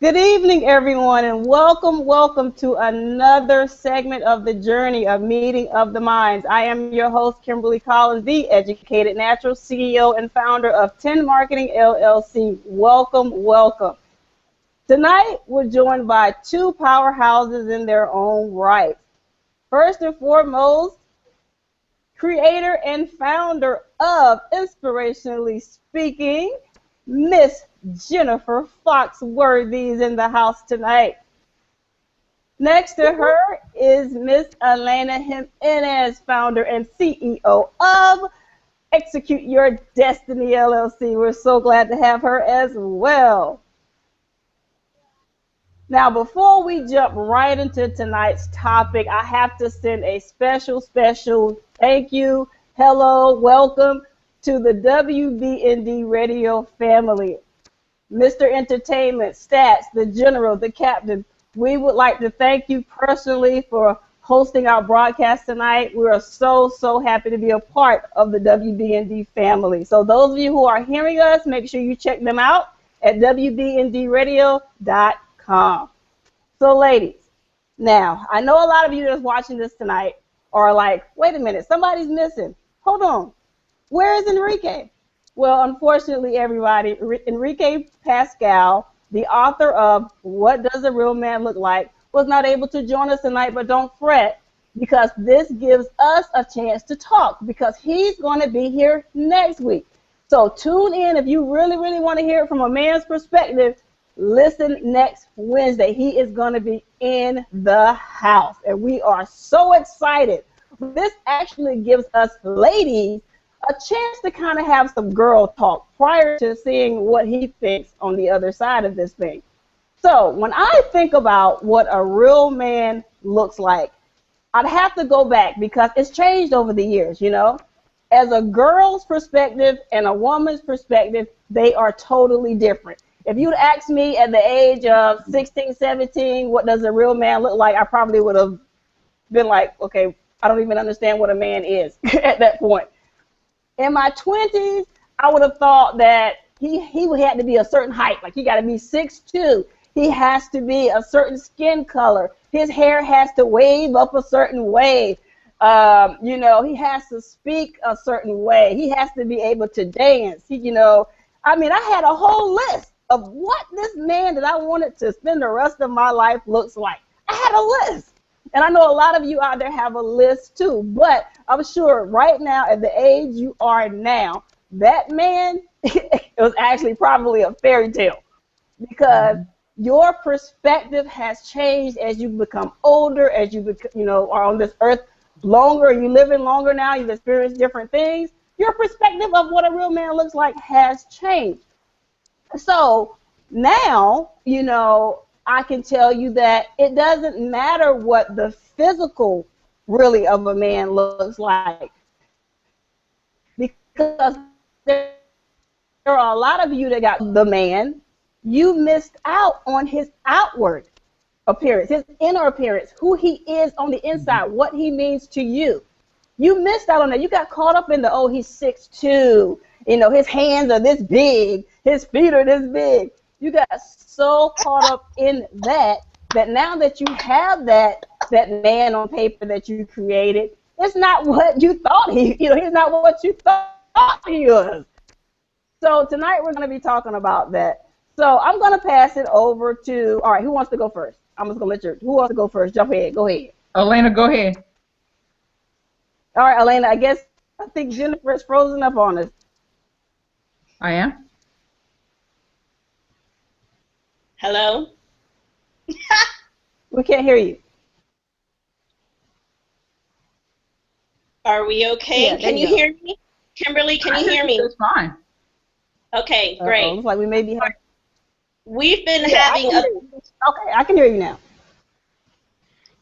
Good evening, everyone, and welcome to another segment of the journey of Meeting of the Minds. I am your host, Kimberly Collins, the Educated Natural CEO and founder of 10 Marketing LLC. Welcome. Tonight, we're joined by two powerhouses in their own right. First and foremost, creator and founder of Inspirationally Speaking, Miss Jennifer Foxworthy is in the house tonight. Next to her is Miss Elena Jimenez, founder and CEO of Execute Your Destiny LLC. We're so glad to have her as well. Now, before we jump right into tonight's topic, I have to send a special thank you, hello, welcome to the WBND radio family. Mr. Entertainment, Stats, the General, the Captain, we would like to thank you personally for hosting our broadcast tonight. We are so happy to be a part of the WBND family. So those of you who are hearing us, make sure you check them out at WBNDradio.com. So ladies, now, I know a lot of you that's watching this tonight are like, wait a minute, somebody's missing. Hold on. Where is Enrique? Well, unfortunately, everybody, Enrique Pascal, the author of What Does a Real Man Look Like, was not able to join us tonight, but don't fret, because this gives us a chance to talk, because he's going to be here next week. So tune in if you really want to hear it from a man's perspective. Listen next Wednesday. He is going to be in the house, and we are so excited. This actually gives us ladies a chance to kind of have some girl talk prior to seeing what he thinks on the other side of this thing. So when I think about what a real man looks like, I'd have to go back because it's changed over the years, you know. As a girl's perspective and a woman's perspective, they are totally different. If you'd asked me at the age of 16, 17, what does a real man look like, I probably would have been like, okay, I don't even understand what a man is at that point. In my 20s, I would have thought that he had to be a certain height, like he got to be 6'2". He has to be a certain skin color. His hair has to wave up a certain way. You know, he has to speak a certain way. He has to be able to dance. I had a whole list of what this man that I wanted to spend the rest of my life looks like. I had a list. And I know a lot of you out there have a list too, but I'm sure right now at the age you are now, that man, it was actually probably a fairy tale, because your perspective has changed as you become older, as you are on this earth longer, you're living longer now, you've experienced different things. Your perspective of what a real man looks like has changed. So now, I can tell you that it doesn't matter what the physical really of a man looks like, because there are a lot of you that got the man. You missed out on his outward appearance, his inner appearance, who he is on the inside, what he means to you. You missed out on that. You got caught up in the, oh, he's 6'2", his hands are this big, his feet are this big. You got so caught up in that now that you have that man on paper that you created, it's not what you thought he's not what you thought he was. So tonight we're going to be talking about that. So I'm going to pass it over to, all right, who wants to go first? I'm just going to let who wants to go first? Jump ahead. Go ahead. Elena, go ahead. All right, Elena, I think Jennifer is frozen up on us. I am? Hello? We can't hear you. Are we okay? Yeah, can you hear me? Kimberly, can you hear me? It's fine. Okay, great. Looks like we may be having... We've been having Okay, I can hear you now.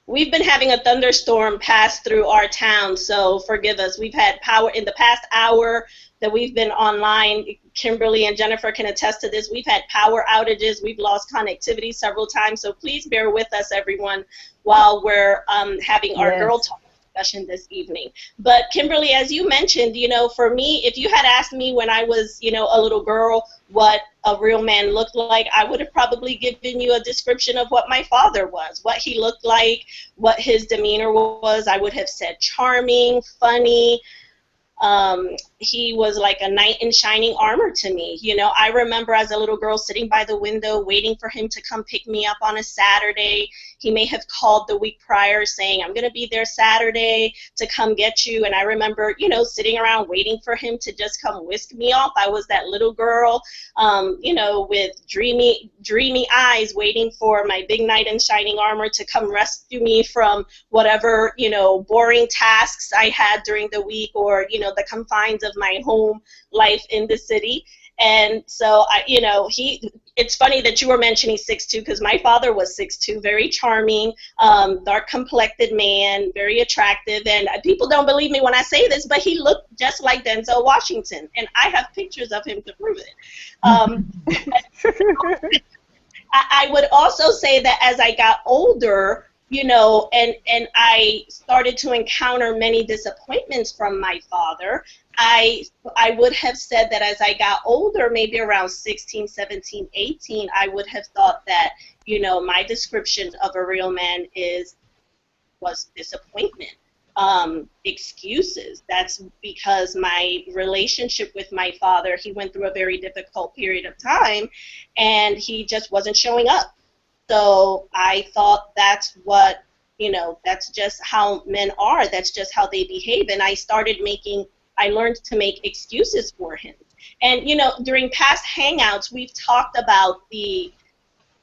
We've been having a thunderstorm pass through our town, so forgive us. We've had power in the past hour that we've been online. Kimberly and Jennifer can attest to this. We've had power outages. We've lost connectivity several times, so please bear with us, everyone, while we're having our girl talk. discussion this evening. But Kimberly, as you mentioned, for me, if you had asked me when I was, a little girl what a real man looked like, I would have probably given you a description of what my father was, what he looked like, what his demeanor was. I would have said charming, funny. He was like a knight in shining armor to me. I remember as a little girl sitting by the window waiting for him to come pick me up on a Saturday. He may have called the week prior saying, I'm going to be there Saturday to come get you. And I remember, sitting around waiting for him to just come whisk me off. I was that little girl, with dreamy eyes waiting for my big knight in shining armor to come rescue me from whatever, boring tasks I had during the week, or, the confines of my home life in the city. And so, it's funny that you were mentioning 6'2", because my father was 6'2", very charming, dark-complected man, very attractive. And people don't believe me when I say this, but he looked just like Denzel Washington. And I have pictures of him to prove it. I would also say that as I got older, and I started to encounter many disappointments from my father, I would have said that as I got older, maybe around 16, 17, 18, I would have thought that, my description of a real man was disappointment, excuses. That's because my relationship with my father, he went through a very difficult period of time, and he just wasn't showing up. So I thought that's what, that's just how men are. That's just how they behave. And I learned to make excuses for him. And, during past Hangouts, we've talked about the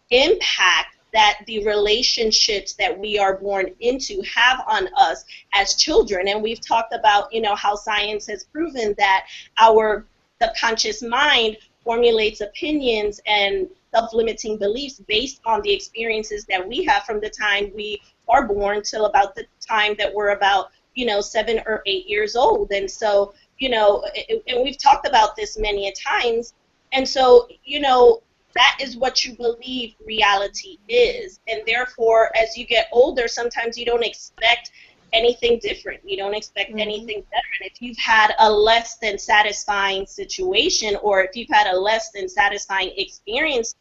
impact that the relationships that we are born into have on us as children. And we've talked about, how science has proven that our subconscious mind formulates opinions and self-limiting beliefs based on the experiences that we have from the time we are born till about the time that we're about 7 or 8 years old. And so, and we've talked about this many a times. And so, that is what you believe reality is. And therefore, as you get older, sometimes you don't expect anything different. You don't expect anything better. And if you've had a less than satisfying situation, or if you've had a less than satisfying experience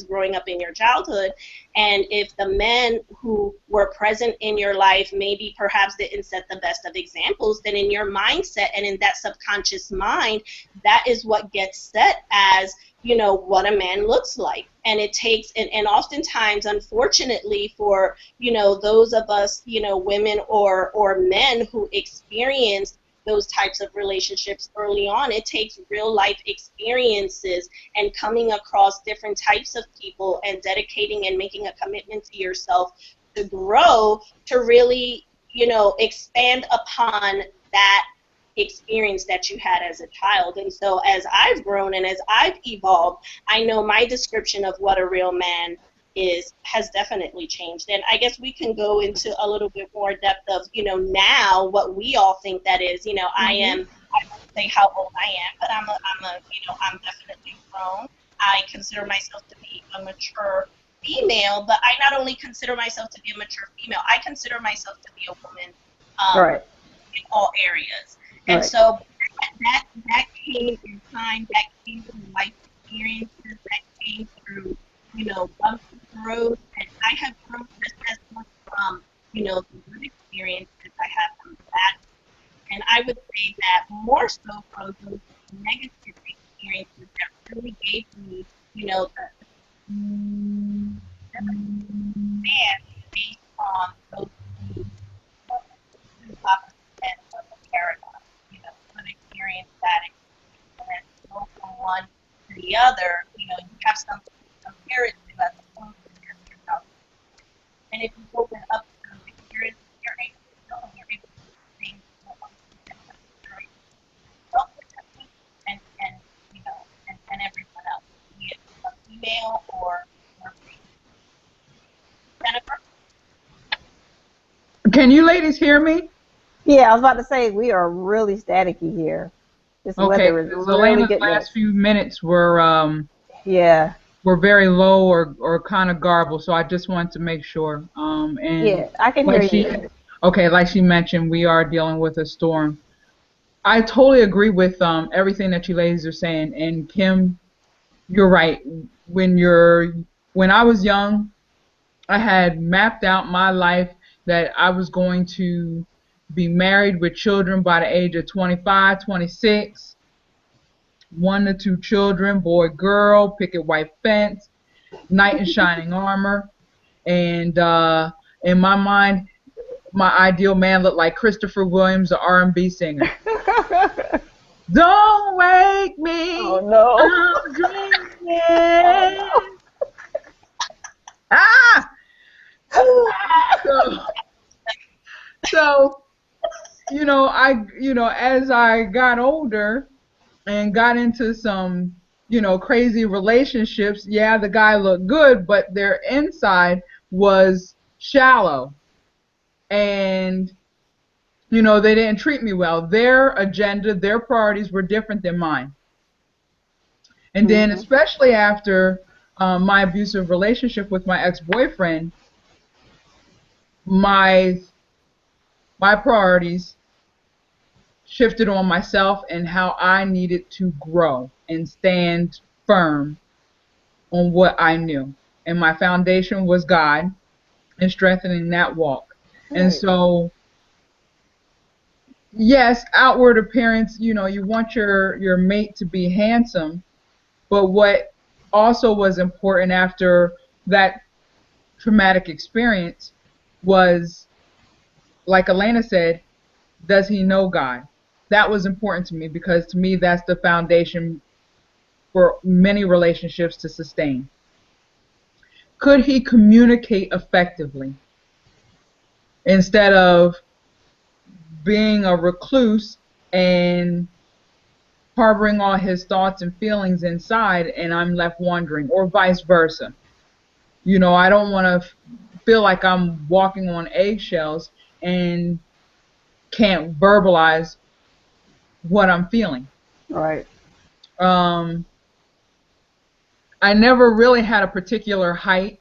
growing up in your childhood, and if the men who were present in your life maybe perhaps didn't set the best of examples, then in your mindset and in that subconscious mind, that is what gets set as, what a man looks like. And it takes, and oftentimes, unfortunately, for, those of us, women or men who experience those types of relationships early on, it takes real life experiences and coming across different types of people and dedicating and making a commitment to yourself to grow, to really, expand upon that experience that you had as a child. And so as I've grown and as I've evolved, I know my description of what a real man has definitely changed. And I guess we can go into a little bit more depth of, now what we all think that is. I won't say how old I am, but I'm definitely grown. I consider myself to be a mature female, but I not only consider myself to be a mature female, I consider myself to be a woman in all areas. And so that came in time, that came through life experiences, that came through, bumps in the road, and I have grown just as much from, the good experiences I have from the bad. And I would say that more so from those negative experiences that really gave me, the man based on those two opposite ends of the paradigm. Good experience, bad experience, and go from one to the other, you have something to compare it to as opposed to yourself. And if you open up to those experiences, you're able to know, you're able to do things and everyone else, be it a female or Jennifer? Can you ladies hear me? Yeah, I was about to say, we are really staticky here. This weather is so really Elena's getting last few minutes were yeah. were very low or kind of garbled, so I just wanted to make sure. And Yeah, I can hear you. okay, like she mentioned, we are dealing with a storm. I totally agree with everything that you ladies are saying. And Kim, you're right. When you're when I was young, I had mapped out my life that I was going to be married with children by the age of 25, 26, 1 to 2 children, boy, girl, picket white fence, knight in shining armor. And in my mind, my ideal man looked like Christopher Williams, the R&B singer. Don't wake Oh me, no. I'm Oh dreaming. no. Ah! So, so as I got older and got into some, crazy relationships, yeah, the guy looked good, but their inside was shallow. And, they didn't treat me well. Their agenda, their priorities were different than mine. And then, Mhm. especially after my abusive relationship with my ex-boyfriend, my my priorities shifted on myself and how I needed to grow and stand firm on what I knew. And my foundation was God and strengthening that walk. And Right. so, yes, outward appearance, you want your mate to be handsome, but what also was important after that traumatic experience was, like Elena said, does he know God? That was important to me because to me that's the foundation for many relationships to sustain. Could he communicate effectively instead of being a recluse and harboring all his thoughts and feelings inside and I'm left wondering, or vice versa? I don't want to feel like I'm walking on eggshells and can't verbalize what I'm feeling. Right. Um, I never really had a particular height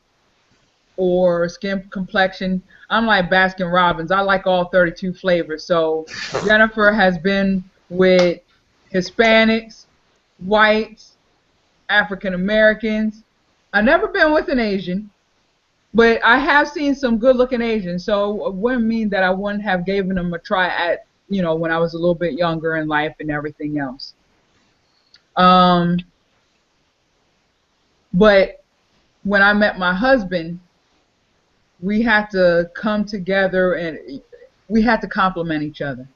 or skin complexion. I'm like Baskin Robbins. I like all 32 flavors. So Jennifer has been with Hispanics, whites, African Americans. I've never been with an Asian, but I have seen some good looking Asians. So it wouldn't mean that I wouldn't have given them a try at, when I was a little bit younger in life and everything else. Um, but when I met my husband, we had to come together and we had to complement each other.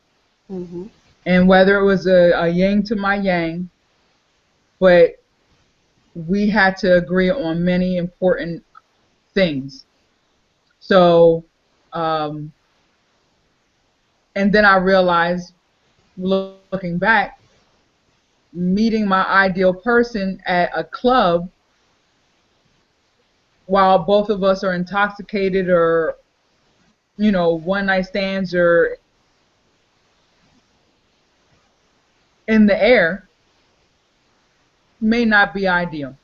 Mhm. And whether it was a yin to my yang, but we had to agree on many important things. So, um, and then I realized, looking back, meeting my ideal person at a club while both of us are intoxicated or, one night stands or in the air may not be ideal.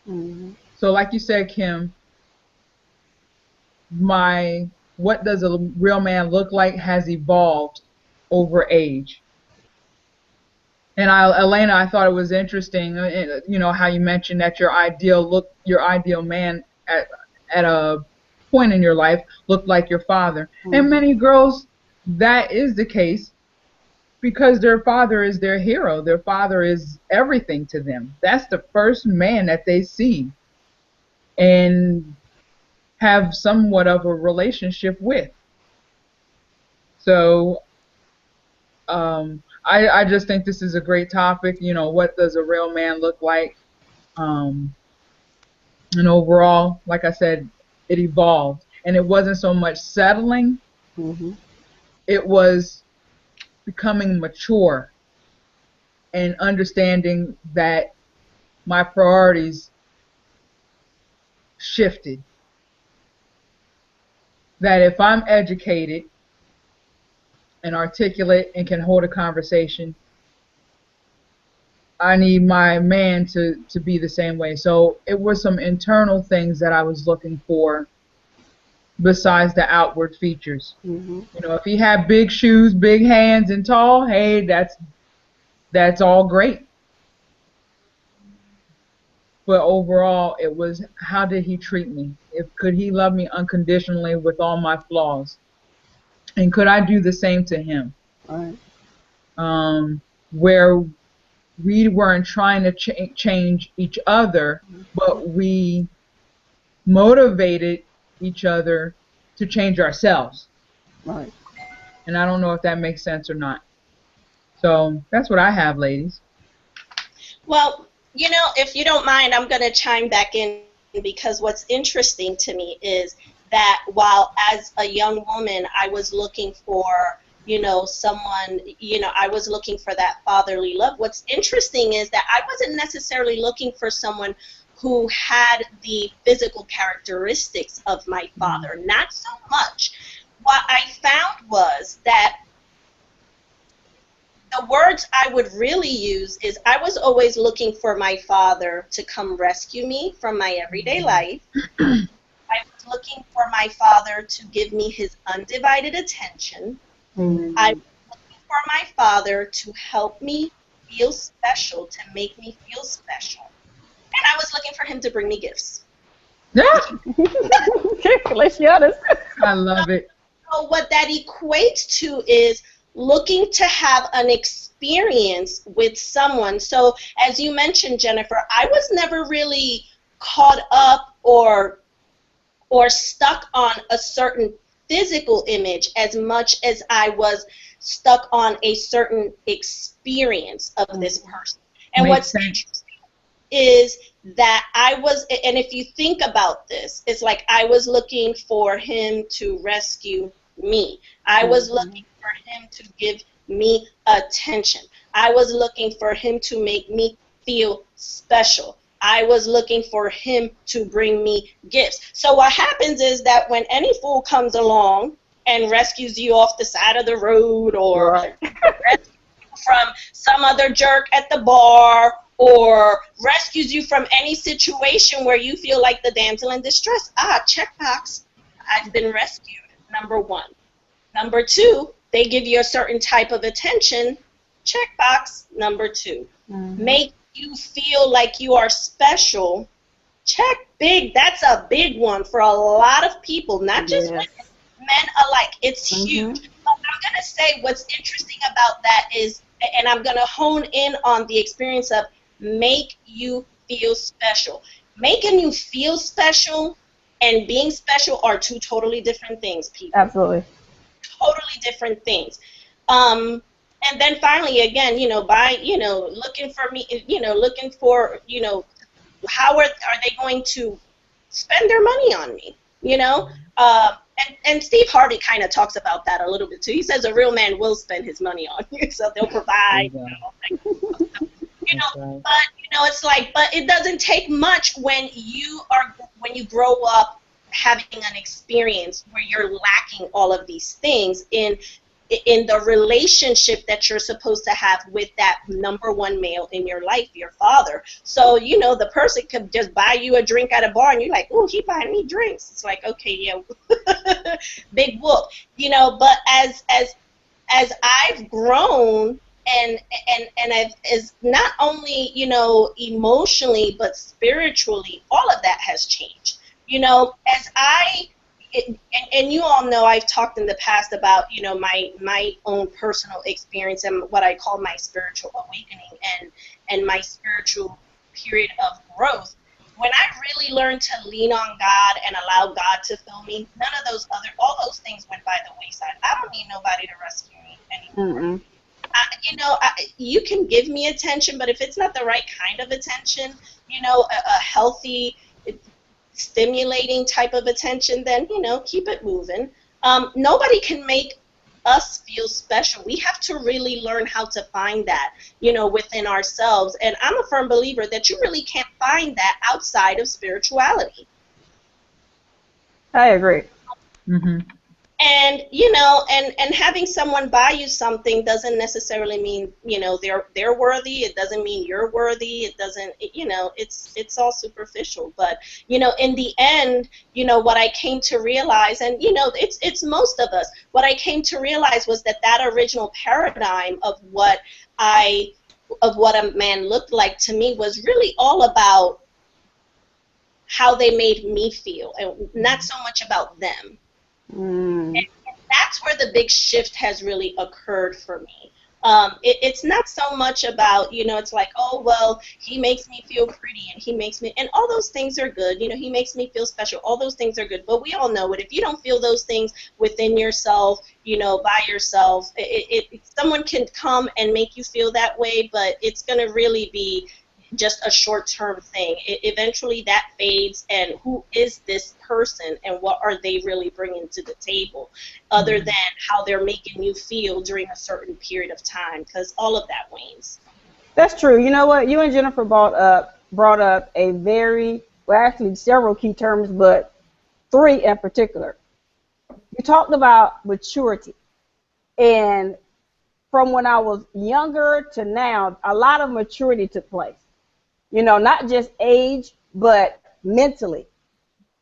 Mhm. So, like you said, Kim, my what does a real man look like has evolved over age. And Elena, I thought it was interesting, how you mentioned that your ideal man at a point in your life looked like your father. And Mhm. many girls, that is the case because their father is their hero. Their father is everything to them. That's the first man that they see and have somewhat of a relationship with. So I just think this is a great topic. What does a real man look like? Um, and overall, like I said, it evolved. And it wasn't so much settling, Mhm. it was becoming mature and understanding that my priorities shifted. That if I'm educated and articulate and can hold a conversation, I need my man to be the same way. So it was some internal things that I was looking for besides the outward features. Mm-hmm. You know, if he had big shoes, big hands, and tall, hey, that's all great. But overall, it was how did he treat me? If could he love me unconditionally with all my flaws, and could I do the same to him? All right. Where we weren't trying to change each other, but we motivated each other to change ourselves. All right. And I don't know if that makes sense or not. So that's what I have, ladies. Well, if you don't mind, I'm going to chime back in, because what's interesting to me is that while as a young woman I was looking for, someone, I was looking for that fatherly love. What's interesting is that I wasn't necessarily looking for someone who had the physical characteristics of my father. Not so much. What I found was that the words I would really use is I was always looking for my father to come rescue me from my everyday life. I was looking for my father to give me his undivided attention. Mm-hmm. I was looking for my father to help me feel special, to make me feel special. And I was looking for him to bring me gifts. Yeah, Let's be honest. I love it. So what that equates to is looking to have an experience with someone. So as you mentioned, Jennifer, I was never really caught up or stuck on a certain physical image as much as I was stuck on a certain experience of this person. And Makes what's sense. interesting is that I was, and if you think about this, it's like I was looking for him to rescue me. I was looking for him to give me attention. I was looking for him to make me feel special. I was looking for him to bring me gifts. So what happens is that when any fool comes along and rescues you off the side of the road, or rescues you from some other jerk at the bar, or rescues you from any situation where you feel like the damsel in distress, checkbox, I've been rescued, number one. Number two, they give you a certain type of attention, checkbox, number two. Make you feel like you are special, check big. That's a big one for a lot of people, not just women, men alike. It's huge. But I'm going to say what's interesting about that is, and I'm going to hone in on the experience of make you feel special. Making you feel special and being special are two totally different things, people. Absolutely. Totally different things. And then finally, again, by, looking for me, looking for, how are they going to spend their money on me, and Steve Harvey kind of talks about that a little bit too. He says a real man will spend his money on you, so they'll provide, but, it's like, but it doesn't take much when you grow up having an experience where you're lacking all of these things in the relationship that you're supposed to have with that number one male in your life, your father. So, the person could just buy you a drink at a bar and you're like, oh, he buying me drinks. It's like, okay, yeah, big whoop. But as I've grown and I've, as not only, emotionally, but spiritually, all of that has changed. As and you all know I've talked in the past about, my own personal experience and what I call my spiritual awakening and my spiritual period of growth. When I really learned to lean on God and allow God to fill me, all those things went by the wayside. I don't need nobody to rescue me anymore. You can give me attention, but if it's not the right kind of attention, a healthy, stimulating type of attention, then keep it moving. Nobody can make us feel special. We have to really learn how to find that within ourselves, and I'm a firm believer that you really can't find that outside of spirituality. I agree. And you know, and having someone buy you something doesn't necessarily mean, you know, they're worthy. It doesn't mean you're worthy. It doesn't, you know, it's all superficial. But you know, in the end, you know, what I came to realize, and you know, it's most of us, what I came to realize was that that original paradigm of what a man looked like to me was really all about how they made me feel, and not so much about them. And that's where the big shift has really occurred for me. It's not so much about, you know, it's like, oh, well, he makes me feel pretty, and he makes me, and all those things are good. You know, he makes me feel special. All those things are good. But we all know it. If you don't feel those things within yourself, you know, by yourself, someone can come and make you feel that way, but it's going to really be just a short-term thing. Eventually that fades, and who is this person and what are they really bringing to the table other than how they're making you feel during a certain period of time, because all of that wanes. That's true. You know what? You and Jennifer brought up a very, well, actually several key terms, but three in particular. You talked about maturity, and from when I was younger to now, a lot of maturity took place. You know, not just age, but mentally.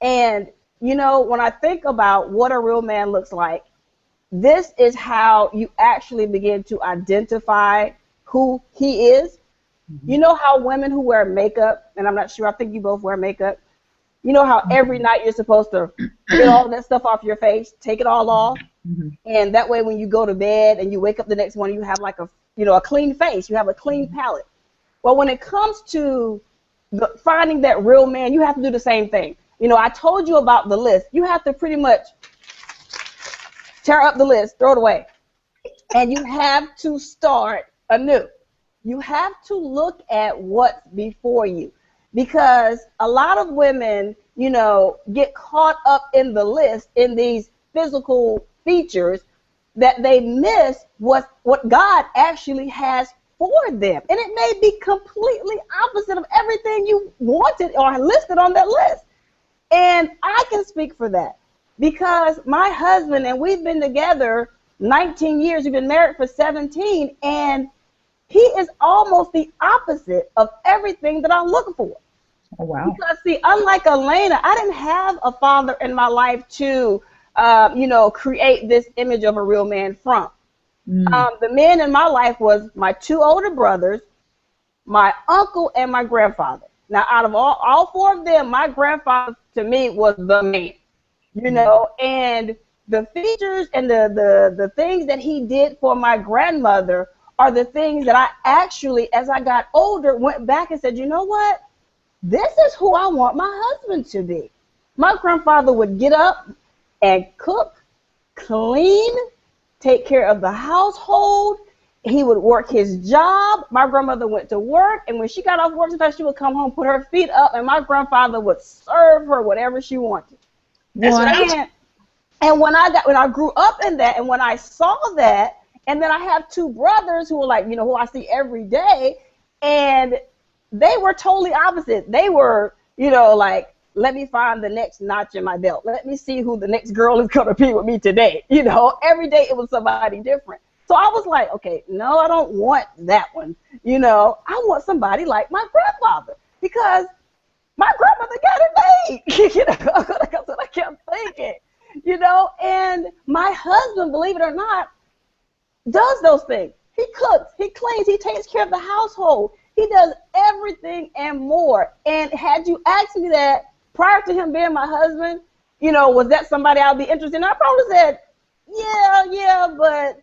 And, you know, when I think about what a real man looks like, this is how you actually begin to identify who he is. You know how women who wear makeup, and I'm not sure, I think you both wear makeup, you know how every night you're supposed to get all that stuff off your face, take it all off, and that way when you go to bed and you wake up the next morning, you have like a, you know, a clean face, you have a clean palate. Well, when it comes to finding that real man, you have to do the same thing. You know, I told you about the list. You have to pretty much tear up the list, throw it away, and you have to start anew. You have to look at what's before you, because a lot of women, you know, get caught up in the list, in these physical features, that they miss what God actually has for them. And it may be completely opposite of everything you wanted or listed on that list. And I can speak for that, because my husband and we've been together 19 years, we've been married for 17, and he is almost the opposite of everything that I'm looking for. Oh, wow. Because, see, unlike Elena, I didn't have a father in my life to, you know, create this image of a real man from. The men in my life was my two older brothers, my uncle, and my grandfather. Now, out of all four of them, my grandfather, to me, was the man, you know, and the features and the things that he did for my grandmother are the things that I actually, as I got older, went back and said, you know what? This is who I want my husband to be. My grandfather would get up and cook, clean, take care of the household. He would work his job. My grandmother went to work, and when she got off work, sometimes she would come home, put her feet up, and my grandfather would serve her whatever she wanted. That's what I was. And when I grew up in that, and when I saw that, and then I have two brothers who are like, you know, who I see every day, and they were totally opposite. They were, you know, like, let me find the next notch in my belt. Let me see who the next girl is going to be with me today. You know, every day it was somebody different. So I was like, okay, no, I don't want that one. You know, I want somebody like my grandfather, because my grandmother got it made. You know, that's what I kept thinking. You know, and my husband, believe it or not, does those things. He cooks, he cleans, he takes care of the household. He does everything and more. And had you asked me that prior to him being my husband, you know, was that somebody I'd be interested in? I probably said, yeah, but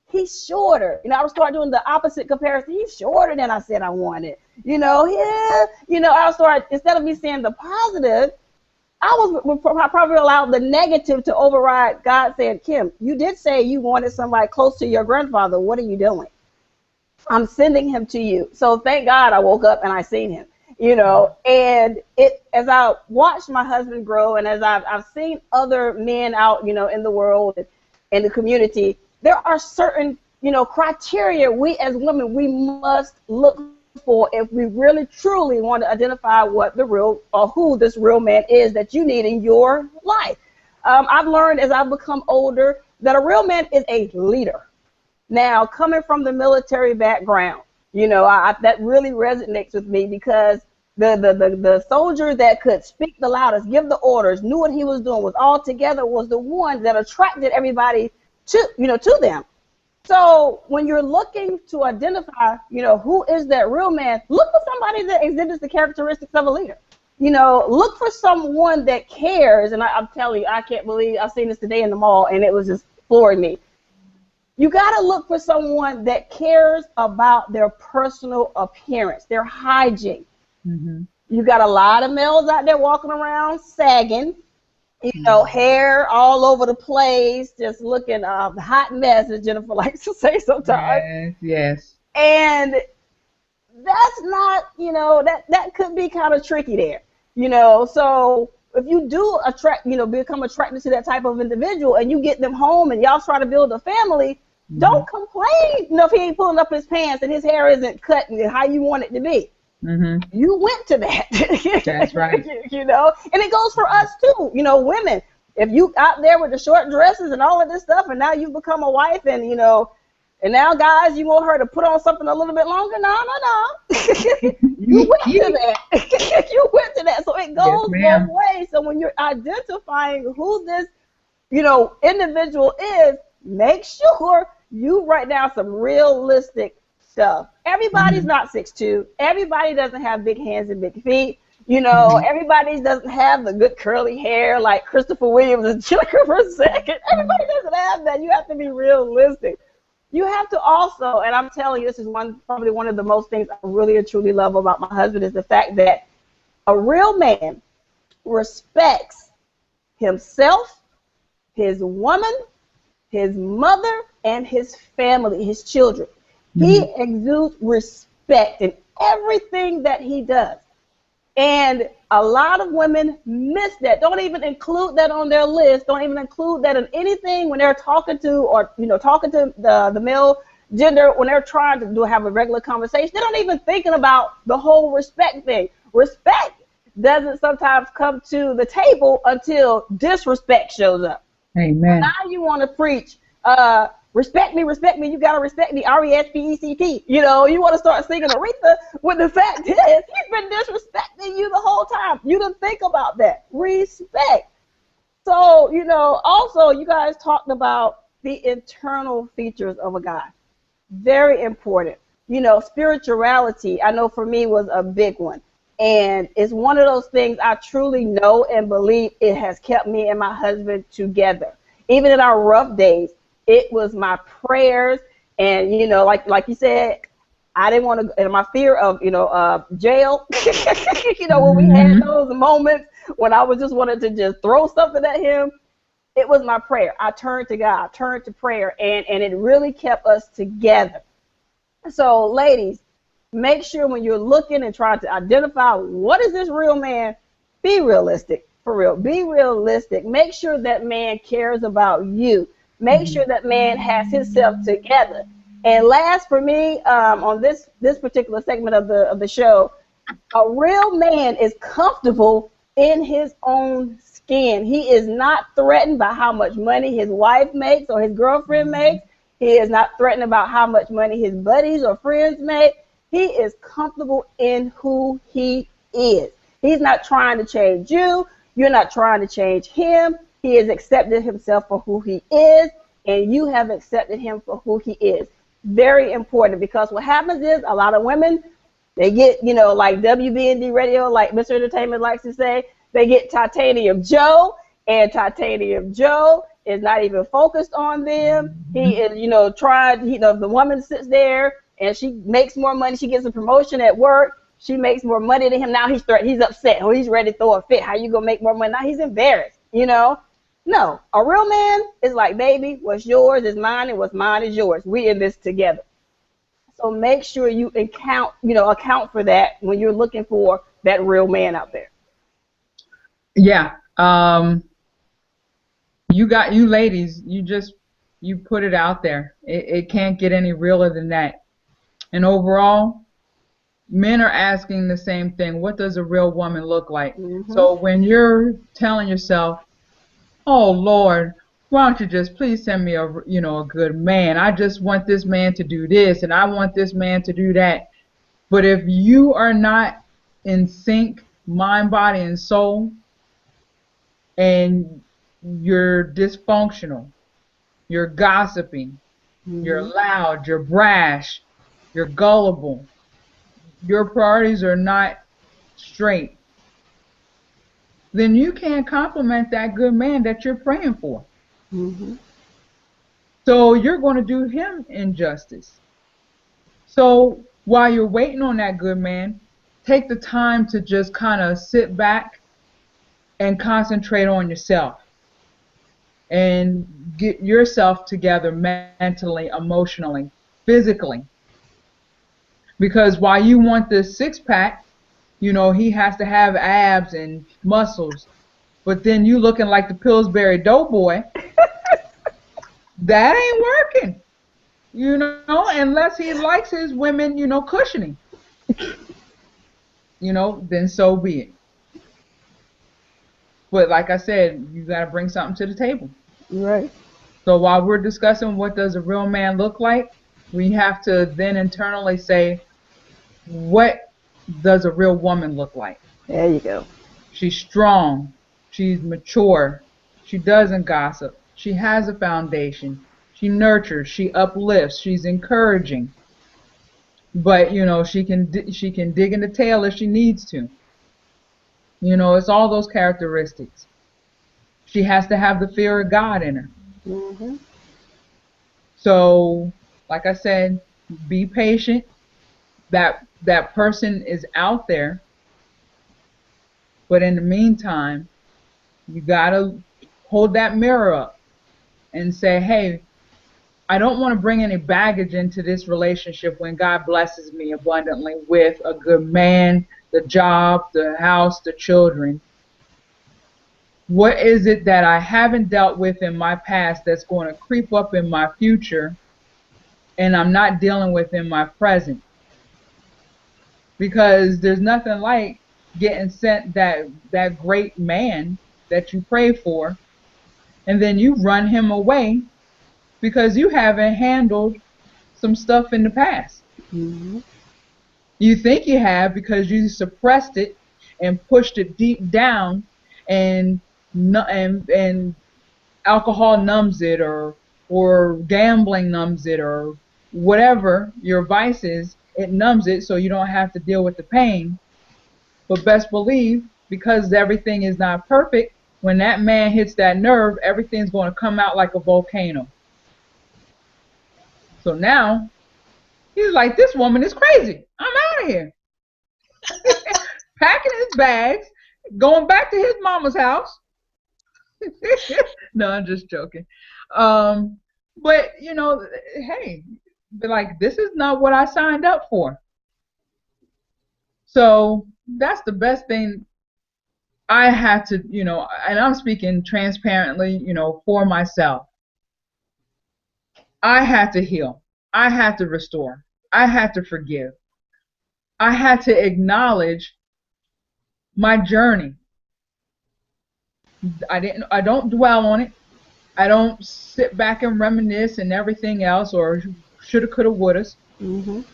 he's shorter. You know, I would start doing the opposite comparison. He's shorter than I said I wanted. You know, I would start, instead of me seeing the positive, I would probably allow the negative to override God saying, Kim, you did say you wanted somebody close to your grandfather. What are you doing? I'm sending him to you. So thank God I woke up and I seen him, you know, and as I watched my husband grow, and as I've seen other men out, you know, in the world, in the community, there are certain, you know, criteria we as women, we must look for if we really truly want to identify what the real, or who this real man is that you need in your life. I've learned as I've become older that a real man is a leader. Now, coming from the military background, that really resonates with me because the soldier that could speak the loudest, give the orders, knew what he was doing, was all together, was the one that attracted everybody to them. So when you're looking to identify, who is that real man, look for somebody that exhibits the characteristics of a leader. Look for someone that cares. And I'm telling you, I can't believe I've seen this today in the mall, and it was just flooring me. You got to look for someone that cares about their personal appearance, their hygiene. Mm-hmm. You got a lot of males out there walking around sagging, hair all over the place, just looking a hot mess, as Jennifer likes to say sometimes. Yes. And that's not, that could be kind of tricky there, So if you do become attracted to that type of individual and you get them home and y'all try to build a family, mm-hmm. Don't complain, if he ain't pulling up his pants and his hair isn't cut how you want it to be. Mm-hmm. You went to that. That's right. And it goes for us too. Women, if you out there with the short dresses and all of this stuff, and now you've become a wife, and and now guys, you want her to put on something a little bit longer? No. You went to that. You went to that. So it goes both ways. So when you're identifying who this, individual is, make sure you write down some realistic stuff. Everybody's mm-hmm. not 6'2". Everybody doesn't have big hands and big feet. Mm-hmm. Everybody doesn't have the good curly hair like Christopher Williams and Jennifer for a second. Everybody doesn't have that. You have to be realistic. You have to also, and I'm telling you, this is probably one of the most things I really and truly love about my husband is the fact that a real man respects himself, his woman, his mother, and his family, his children. He exudes respect in everything that he does. And a lot of women miss that. Don't even include that on their list. Don't even include that in anything when they're talking to the male gender, when they're trying to have a regular conversation. They're not even thinking about the whole respect thing. Respect doesn't sometimes come to the table until disrespect shows up. Amen. Now you want to preach, respect me, you got to respect me, R-E-S-P-E-C-T. You want to start singing Aretha when the fact is he's been disrespecting you the whole time. You didn't think about that. Respect. So, also you guys talked about the internal features of a guy. Very important. Spirituality, I know for me was a big one. And it's one of those things I truly know and believe it has kept me and my husband together. Even in our rough days, it was my prayers, and like you said, I didn't want to, and my fear of jail. When we had those moments when I was just wanted to just throw something at him, it was my prayer. I turned to God, turned to prayer, and it really kept us together. So, ladies, make sure when you're looking and trying to identify what is this real man, be realistic, for real. Be realistic. Make sure that man cares about you. Make sure that man has himself together. And last for me, on this particular segment of the show, a real man is comfortable in his own skin. He is not threatened by how much money his wife makes or his girlfriend makes. He is not threatened about how much money his buddies or friends make. He is comfortable in who he is. He's not trying to change you. You're not trying to change him. He has accepted himself for who he is, and you have accepted him for who he is. Very important, because what happens is a lot of women, they get, like WB&D Radio, like Mr. Entertainment likes to say, they get Titanium Joe, and Titanium Joe is not even focused on them. He is, the woman sits there and she makes more money. She gets a promotion at work. She makes more money than him. Now he's upset, or he's ready to throw a fit. How you gonna make more money? Now he's embarrassed, No, a real man is like, baby, what's yours is mine, and what's mine is yours. We in this together. So make sure you account for that when you're looking for that real man out there. Yeah. You ladies, you put it out there. It can't get any realer than that. And overall, men are asking the same thing. What does a real woman look like? Mm-hmm. So when you're telling yourself, Oh Lord, why don't you just please send me a a good man? I just want this man to do this and I want this man to do that. But if you are not in sync, mind, body, and soul, and you're dysfunctional, you're gossiping, you're Mhm. loud, you're brash, you're gullible, your priorities are not straight, then you can't compliment that good man that you're praying for. Mhm. So you're going to do him injustice. So while you're waiting on that good man, take the time to just kind of sit back and concentrate on yourself and get yourself together mentally, emotionally, physically. Because while you want this six pack, he has to have abs and muscles. But then you looking like the Pillsbury Doughboy, that ain't working, unless he likes his women, cushioning, then so be it. But like I said, you got to bring something to the table. Right. So while we're discussing what does a real man look like, we have to then internally say, what does a real woman look like? There you go. She's strong. She's mature. She doesn't gossip. She has a foundation. She nurtures. She uplifts. She's encouraging. But she can dig in the tail if she needs to. It's all those characteristics. She has to have the fear of God in her. Mhm. So, like I said, be patient. That person is out there, but in the meantime, you gotta hold that mirror up and say, hey, I don't want to bring any baggage into this relationship when God blesses me abundantly with a good man, the job, the house, the children. What is it that I haven't dealt with in my past that's going to creep up in my future and I'm not dealing with in my present? Because there's nothing like getting sent that great man that you pray for and then you run him away because you haven't handled some stuff in the past. Mhm. You think you have because you suppressed it and pushed it deep down, and and alcohol numbs it, or gambling numbs it, or whatever your vice is, it numbs it so you don't have to deal with the pain. But best believe, because everything is not perfect, when that man hits that nerve, everything's going to come out like a volcano. So now he's like, this woman is crazy. I'm out of here. Packing his bags, going back to his mama's house. No, I'm just joking. Um, but hey, be like, this is not what I signed up for. So that's the best thing I had to, and I'm speaking transparently, for myself. I had to heal. I had to restore. I had to forgive. I had to acknowledge my journey. I don't dwell on it. I don't sit back and reminisce and everything else or shoulda, coulda, woulda. Mhm.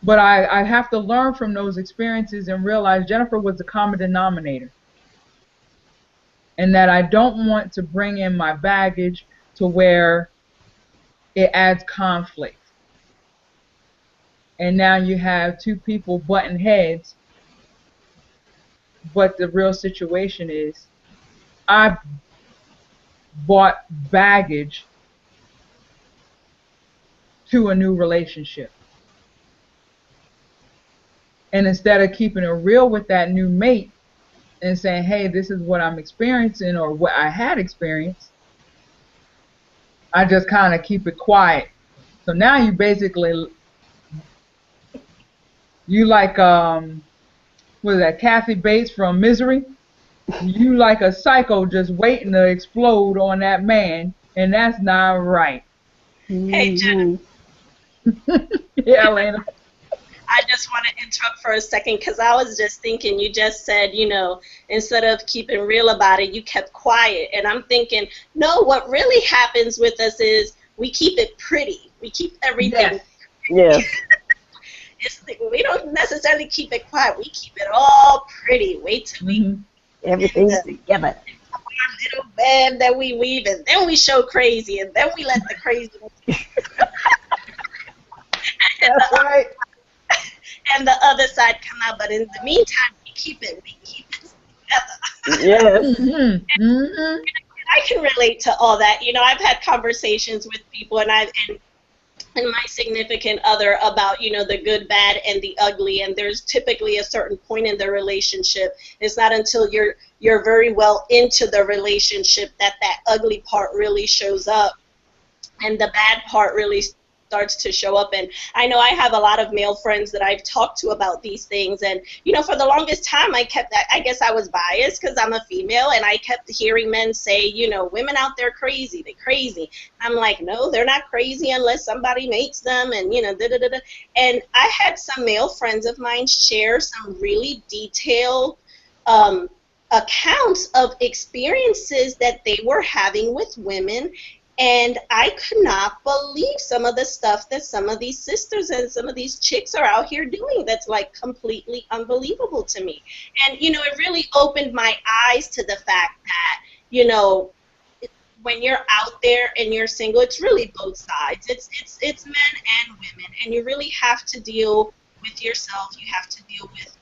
But I have to learn from those experiences and realize Jennifer was the common denominator. And that I don't want to bring in my baggage to where it adds conflict. And now you have two people butting heads, but the real situation is I bought baggage to a new relationship. And instead of keeping it real with that new mate and saying, hey, this is what I'm experiencing or what I had experienced, I just kind of keep it quiet. So now you like, what is that, Kathy Bates from Misery? You like a psycho just waiting to explode on that man, and that's not right. Hey, Jennifer, Mhm. Yeah, Elena. I just want to interrupt for a second because I was just thinking, you just said, instead of keeping real about it, you kept quiet. And I'm thinking, no, what really happens with us is we keep it pretty. We keep everything. Yes. We don't necessarily keep it quiet. We keep it all pretty. Wait till we everything's together. our little web that we weave, and then we show crazy, and then we let the crazy. That's right. And the other side come out. But in the meantime, we keep it together. Yes. I can relate to all that. I've had conversations with people, and my significant other about, the good, bad, and the ugly. And there's typically a certain point in the relationship. It's not until you're very well into the relationship that ugly part really shows up, and the bad part really starts to show up. And I know I have a lot of male friends that I've talked to about these things, and for the longest time I guess I was biased because I'm a female, and I kept hearing men say, women out there crazy, they're crazy. I'm like, no, they're not crazy unless somebody makes them, and And I had some male friends of mine share some really detailed accounts of experiences that they were having with women. And I could not believe some of the stuff that some of these sisters and some of these chicks are out here doing that's like completely unbelievable to me. And, it really opened my eyes to the fact that, when you're out there and you're single, it's really both sides. It's men and women. And you really have to deal with yourself. You have to deal with,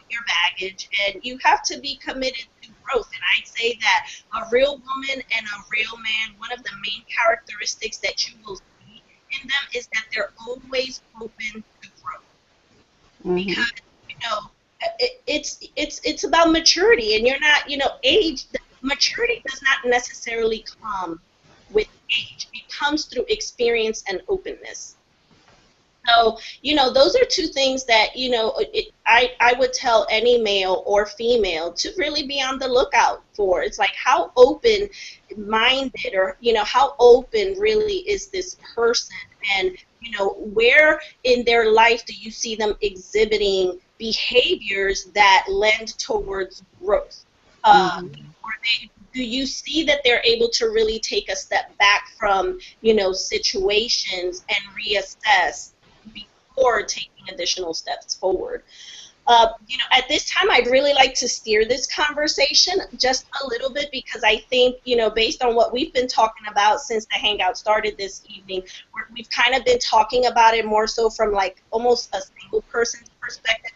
your baggage. And you have to be committed to growth. And I'd say that a real woman and a real man, one of the main characteristics that you will see in them is that they're always open to growth. Because it's about maturity, and you're not, age. Maturity does not necessarily come with age. It comes through experience and openness. So, those are two things that, I would tell any male or female to really be on the lookout for. It's like, how open-minded or, how open really is this person? And, where in their life do you see them exhibiting behaviors that lend towards growth? Do you see that they're able to really take a step back from, situations and reassess before taking additional steps forward? At this time, I'd really like to steer this conversation just a little bit because I think, based on what we've been talking about since the Hangout started this evening, we've kind of been talking about it more so from like almost a single person's perspective,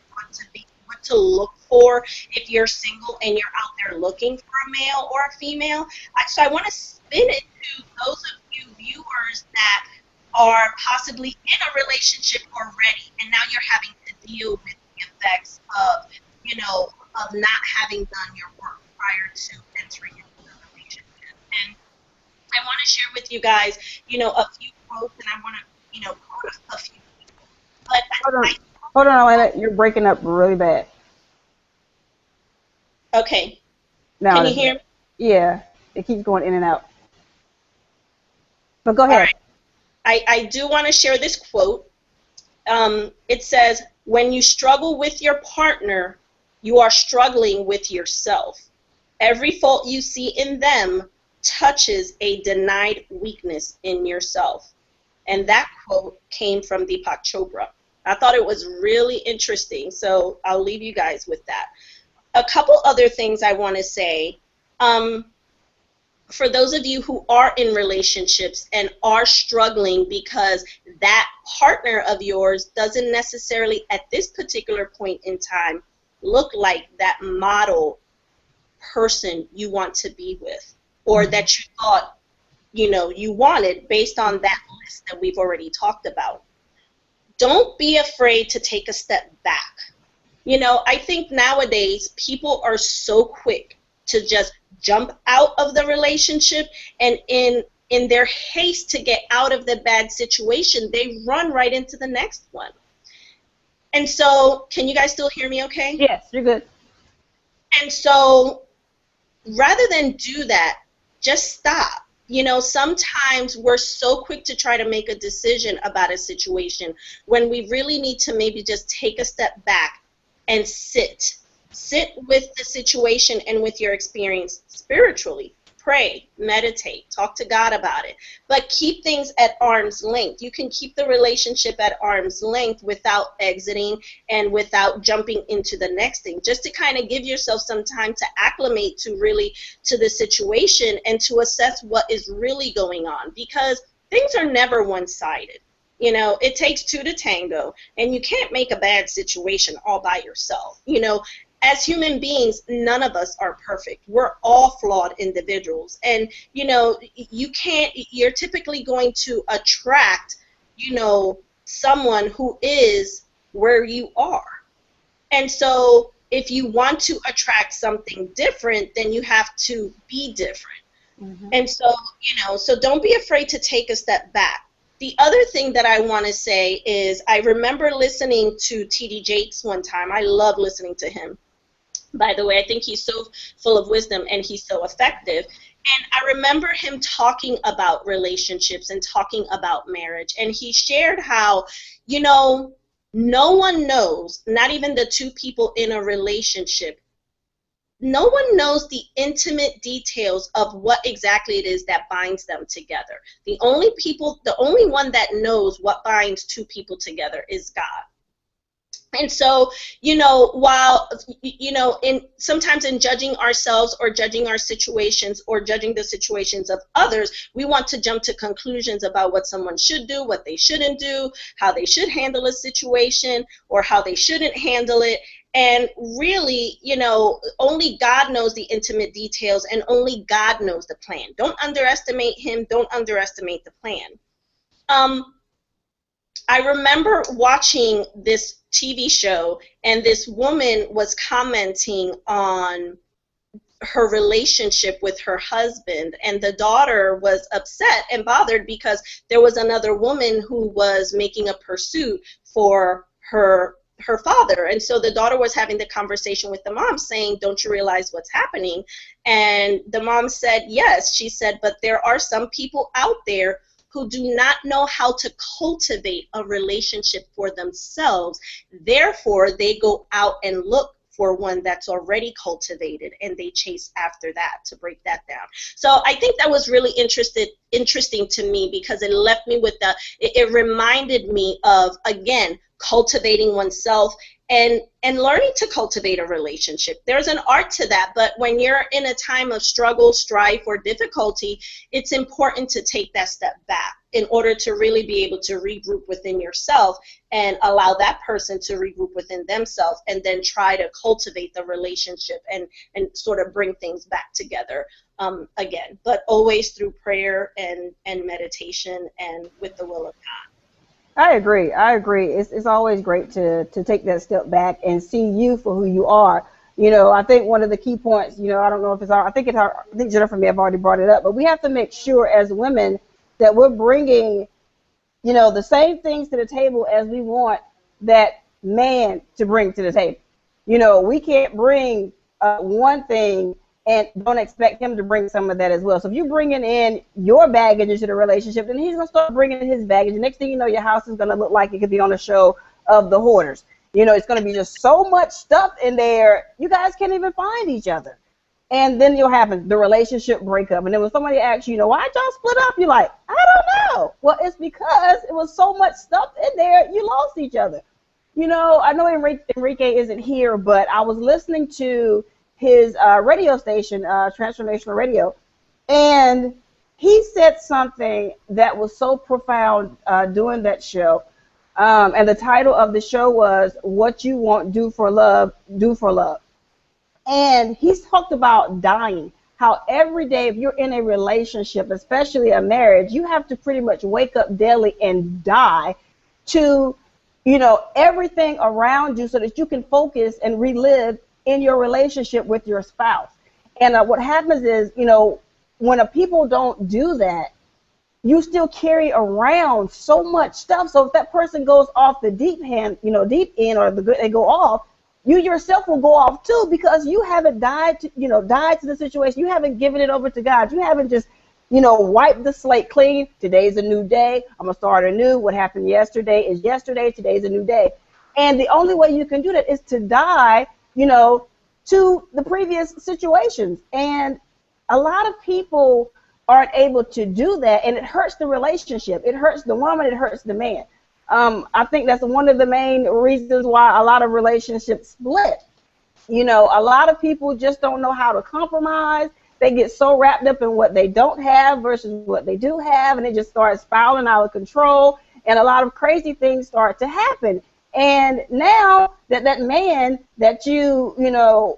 what to look for if you're single and you're out there looking for a male or a female. So I want to spin it to those of you viewers that are possibly in a relationship already, and now you're having to deal with the effects of, of not having done your work prior to entering into the relationship. And I want to share with you guys, a few quotes, and I want to, quote a few people. But Hold on, Elena. You're breaking up really bad. Okay. Now Can you hear me? Yeah, it keeps going in and out. But go ahead. All right. I do want to share this quote. It says, when you struggle with your partner, you are struggling with yourself. Every fault you see in them touches a denied weakness in yourself. And that quote came from Deepak Chopra. I thought it was really interesting, so I'll leave you guys with that. A couple other things I want to say. For those of you who are in relationships and are struggling because that partner of yours doesn't necessarily at this particular point in time look like that model person you want to be with, or that you thought you wanted based on that list that we've already talked about. Don't be afraid to take a step back. I think nowadays people are so quick to just jump out of the relationship, and in their haste to get out of the bad situation, they run right into the next one. And so, can you guys still hear me okay? Yes, you're good. And so, rather than do that, just stop. You know, sometimes we're so quick to try to make a decision about a situation when we really need to maybe just take a step back and sit. Sit with the situation and with your experience spiritually. Pray, meditate, talk to God about it. But keep things at arm's length. You can keep the relationship at arm's length without exiting and without jumping into the next thing. Just to kind of give yourself some time to acclimate to the situation and to assess what is really going on. Because things are never one-sided. You know, it takes two to tango, and you can't make a bad situation all by yourself. You know, as human beings, none of us are perfect. We're all flawed individuals. And, you know, you're typically going to attract, you know, someone who is where you are. And so if you want to attract something different, then you have to be different. Mm-hmm. And so, you know, so don't be afraid to take a step back. The other thing that I want to say is I remember listening to T.D. Jakes one time. I love listening to him. By the way, I think he's so full of wisdom and he's so effective. And I remember him talking about relationships and talking about marriage. And he shared how, you know, no one knows, not even the two people in a relationship, no one knows the intimate details of what exactly it is that binds them together. The only one that knows what binds two people together is God. And so, you know, while, you know, sometimes in judging ourselves or judging our situations or judging the situations of others, we want to jump to conclusions about what someone should do, what they shouldn't do, how they should handle a situation or how they shouldn't handle it. And really, you know, only God knows the intimate details and only God knows the plan. Don't underestimate him. Don't underestimate the plan. I remember watching this TV show, and this woman was commenting on her relationship with her husband, and the daughter was upset and bothered because there was another woman who was making a pursuit for her father. And so the daughter was having the conversation with the mom saying, don't you realize what's happening? And the mom said, yes. She said, but there are some people out there who do not know how to cultivate a relationship for themselves. Therefore, they go out and look for one that's already cultivated, and they chase after that to break that down. So I think that was really interesting to me because it left me with it reminded me of, again, cultivating oneself and learning to cultivate a relationship. There's an art to that, but when you're in a time of struggle, strife, or difficulty, it's important to take that step back in order to really be able to regroup within yourself and allow that person to regroup within themselves and then try to cultivate the relationship and sort of bring things back together again, but always through prayer and meditation and with the will of God. I agree. It's always great to take that step back and see you for who you are. You know, I think one of the key points, you know, I don't know if I think Jennifer may have already brought it up, but we have to make sure as women that we're bringing, you know, the same things to the table as we want that man to bring to the table. You know, we can't bring one thing and don't expect him to bring some of that as well. So if you're bringing in your baggage into the relationship, then he's going to start bringing in his baggage. The next thing you know, your house is going to look like it could be on a show of the hoarders. You know, it's going to be just so much stuff in there, you guys can't even find each other. And then you'll have the relationship breakup. And then when somebody asks you, you know, why'd y'all split up? You're like, I don't know. Well, it's because it was so much stuff in there, you lost each other. You know, I know Enrique isn't here, but I was listening to his radio station, Transformational Radio, and he said something that was so profound during that show. And the title of the show was "What You Won't Do for Love, Do for Love." And he's talked about dying, how every day if you're in a relationship, especially a marriage, you have to pretty much wake up daily and die to, you know, everything around you so that you can focus and relive in your relationship with your spouse. And what happens is, you know, when people don't do that, you still carry around so much stuff. So if that person goes off the deep end, or they go off, you yourself will go off too because you haven't died to the situation. You haven't given it over to God. You haven't just wipe the slate clean. Today's a new day. I'm going to start anew. What happened yesterday is yesterday. Today's a new day. And the only way you can do that is to die, to the previous situations. And a lot of people aren't able to do that, and it hurts the relationship. It hurts the woman. It hurts the man. I think that's one of the main reasons why a lot of relationships split. A lot of people just don't know how to compromise. They get so wrapped up in what they don't have versus what they do have, and it just starts spiraling out of control, and a lot of crazy things start to happen. And now that man that you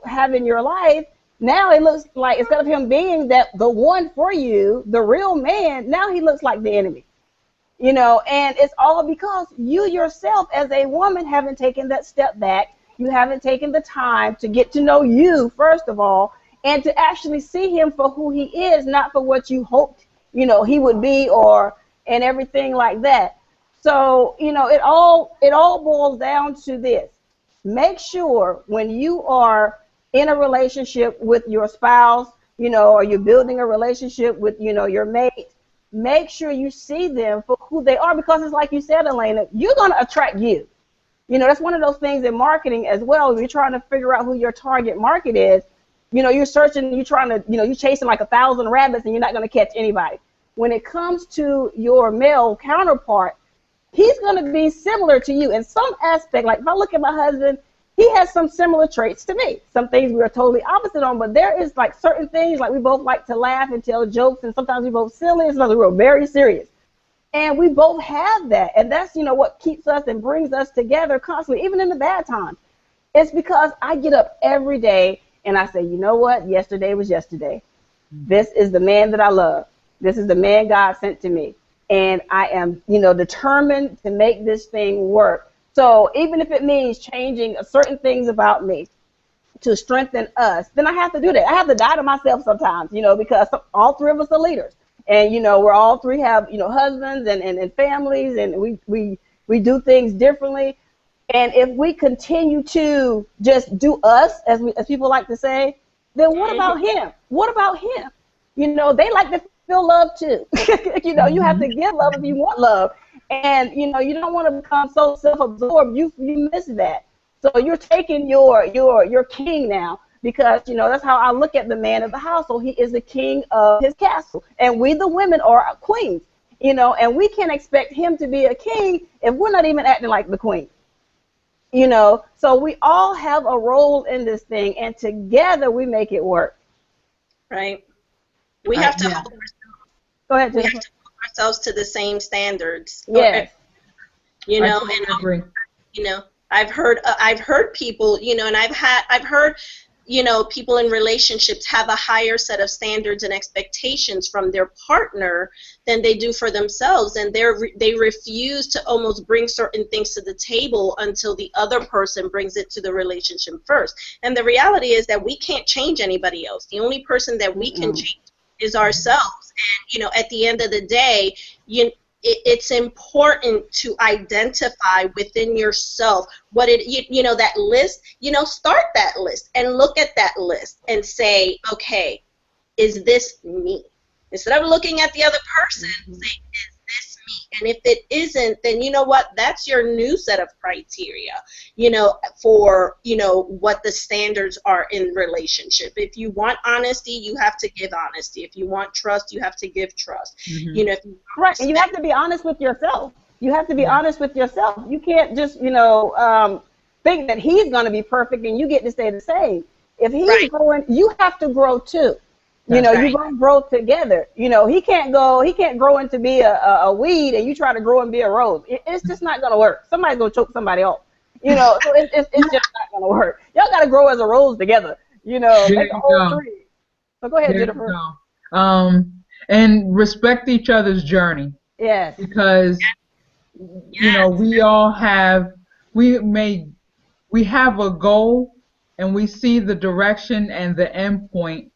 have in your life, now it looks like instead of him being the one for you, the real man, now he looks like the enemy. And it's all because you yourself as a woman haven't taken that step back. You haven't taken the time to get to know you, first of all, and to actually see him for who he is, not for what you hoped, he would be and everything like that. So, it all boils down to this. Make sure when you are in a relationship with your spouse, or you're building a relationship with, your mate, make sure you see them for who they are, because it's like you said, Elena, you're going to attract you. That's one of those things in marketing as well. You're trying to figure out who your target market is. You're searching, you're trying to, you're chasing like 1,000 rabbits and you're not going to catch anybody. When it comes to your male counterpart, he's going to be similar to you in some aspect. Like if I look at my husband, he has some similar traits to me. Some things we are totally opposite on, but there is like certain things, like we both like to laugh and tell jokes, and sometimes we both silly, and sometimes we're very serious. And we both have that, and that's, what keeps us and brings us together constantly, even in the bad times. It's because I get up every day and I say, you know what? Yesterday was yesterday. This is the man that I love. This is the man God sent to me. And I am, determined to make this thing work. So even if it means changing certain things about me to strengthen us, then I have to do that. I have to die to myself sometimes, because all three of us are leaders. And, we're all three have, husbands and families, and we do things differently. And if we continue to just do us, as people like to say, then what about him? What about him? They like to feel love too. You have to give love if you want love. And, you don't want to become so self-absorbed. You miss that. So you're taking your king now, because, that's how I look at the man of the household. He is the king of his castle. And we, the women, are queens, and we can't expect him to be a king if we're not even acting like the queen. So we all have a role in this thing, and together we make it work. Right. We have to hold Go ahead, Jennifer. We have to hold ourselves to the same standards. Yes. I agree. I've heard people, and I've heard, people in relationships have a higher set of standards and expectations from their partner than they do for themselves, and they refuse to almost bring certain things to the table until the other person brings it to the relationship first. And the reality is that we can't change anybody else. The only person that we can change is ourselves. And at the end of the day, it's important to identify within yourself what that list, start that list and look at that list and say, okay, is this me? Instead of looking at the other person, say, is this me? And if it isn't, then you know what? That's your new set of criteria, for, what the standards are in relationship. If you want honesty, you have to give honesty. If you want trust, you have to give trust. If you right, and you have to be honest with yourself. You have to be honest with yourself. You can't just, think that he's going to be perfect and you get to stay the same. If he's growing, you have to grow too. You're going to grow together. He can't grow into be a weed and you try to grow and be a rose. It's just not going to work. Somebody's going to choke somebody off. So it's just not going to work. Y'all got to grow as a rose together, make a whole tree. So go ahead, Jennifer. And respect each other's journey. Yes. Because, we all have, we have a goal and we see the direction and the end point,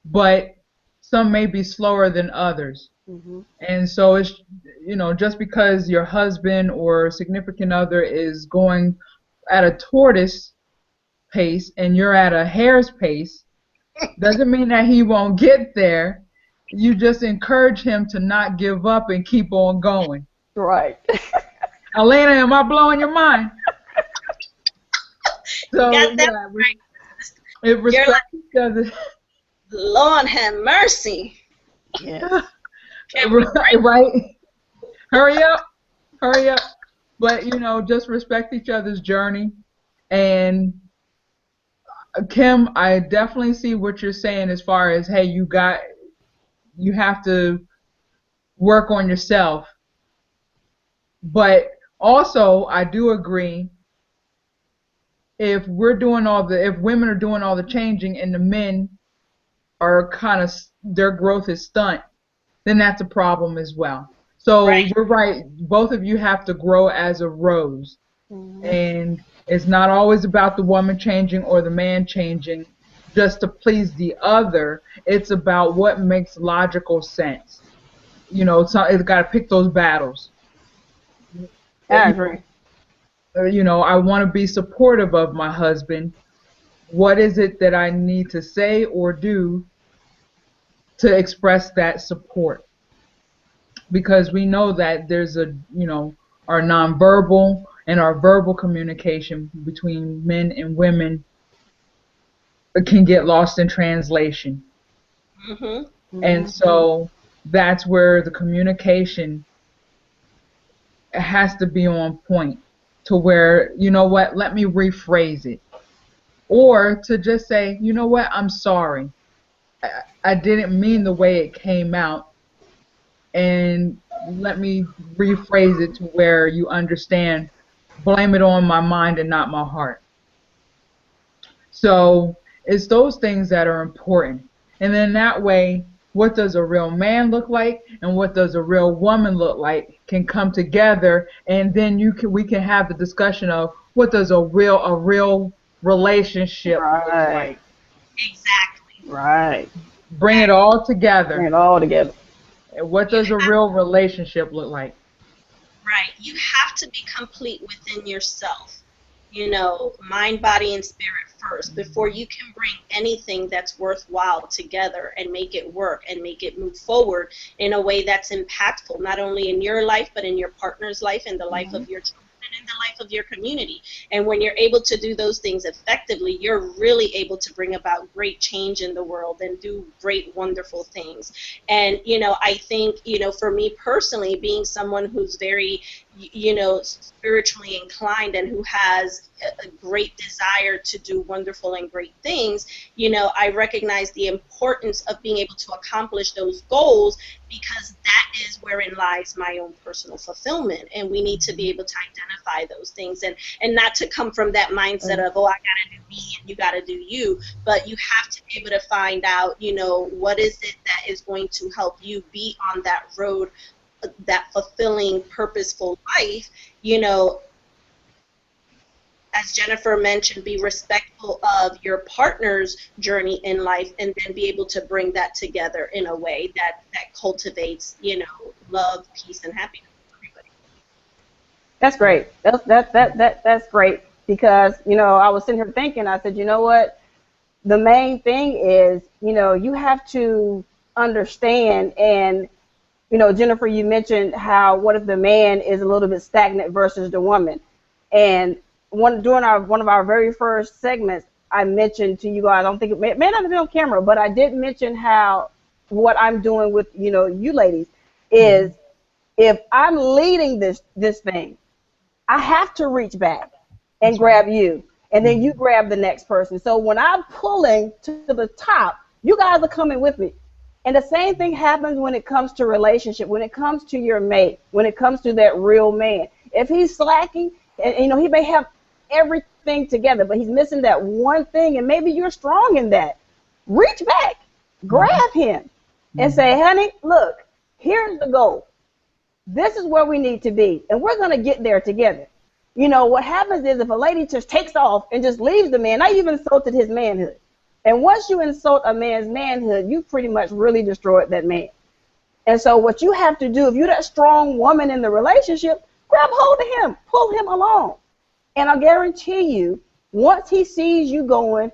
but some may be slower than others. And so it's, just because your husband or significant other is going at a tortoise pace and you're at a hare's pace, doesn't mean that he won't get there. you just encourage him to not give up and keep on going. Right. Elena, am I blowing your mind? So You got that yeah, right. it respects each other. Lord have mercy. Yes. Right? Hurry up, hurry up. But just respect each other's journey. And Kim, I definitely see what you're saying as far as, hey, you have to work on yourself. But also, I do agree, if women are doing all the changing and the men are their growth is stunt, then that's a problem as well. So Right. you're right. Both of you have to grow as a rose. And it's not always about the woman changing or the man changing just to please the other. It's about what makes logical sense. It's got to pick those battles. I agree. I want to be supportive of my husband. What is it that I need to say or do to express that support? Because we know that there's our nonverbal and our verbal communication between men and women can get lost in translation. And so that's where the communication has to be on point, to where, let me rephrase it. Or to just say, what, I'm sorry. I didn't mean the way it came out. And let me rephrase it to where you understand. Blame it on my mind and not my heart. So it's those things that are important. And then that way, what does a real man look like and what does a real woman look like can come together, and then we can have the discussion of what does a real relationship look like. Exactly. Right. Bring it all together. Bring it all together. What does a real relationship look like? Right. You have to be complete within yourself. Mind, body, and spirit first before you can bring anything that's worthwhile together and make it work and make it move forward in a way that's impactful, not only in your life, but in your partner's life and the life of your children and in the life of your community. And when you're able to do those things effectively, you're really able to bring about great change in the world and do great, wonderful things. And, I think, for me personally, being someone who's very, spiritually inclined and who has a great desire to do wonderful and great things, I recognize the importance of being able to accomplish those goals, because that is wherein lies my own personal fulfillment. And we need to be able to identify those things and not to come from that mindset of, oh, I got to do me and you got to do you. But you have to be able to find out, what is it that is going to help you be on that road, that fulfilling, purposeful life. As Jennifer mentioned, be respectful of your partner's journey in life, and then be able to bring that together in a way that cultivates, love, peace, and happiness for everybody. That's great. That's great, because I was sitting here thinking. I said, you know what? The main thing is, you have to understand. And Jennifer, you mentioned how, what if the man is a little bit stagnant versus the woman, and during one of our very first segments, I mentioned to you guys, I don't think it may not have been on camera, but I did mention how what I'm doing with you ladies is, if I'm leading this thing, I have to reach back and grab you, and then you grab the next person. So when I'm pulling to the top, you guys are coming with me. And the same thing happens when it comes to relationship, when it comes to your mate, when it comes to that real man. If he's slacking, and he may have everything together, but he's missing that one thing, and maybe you're strong in that, reach back, grab him, and say, honey, look, here's the goal. This is where we need to be, and we're going to get there together. What happens is, if a lady just takes off and just leaves the man, now you've insulted his manhood. And once you insult a man's manhood, you pretty much really destroyed that man. And so what you have to do, if you're that strong woman in the relationship, grab hold of him, pull him along. And I guarantee you, once he sees you going,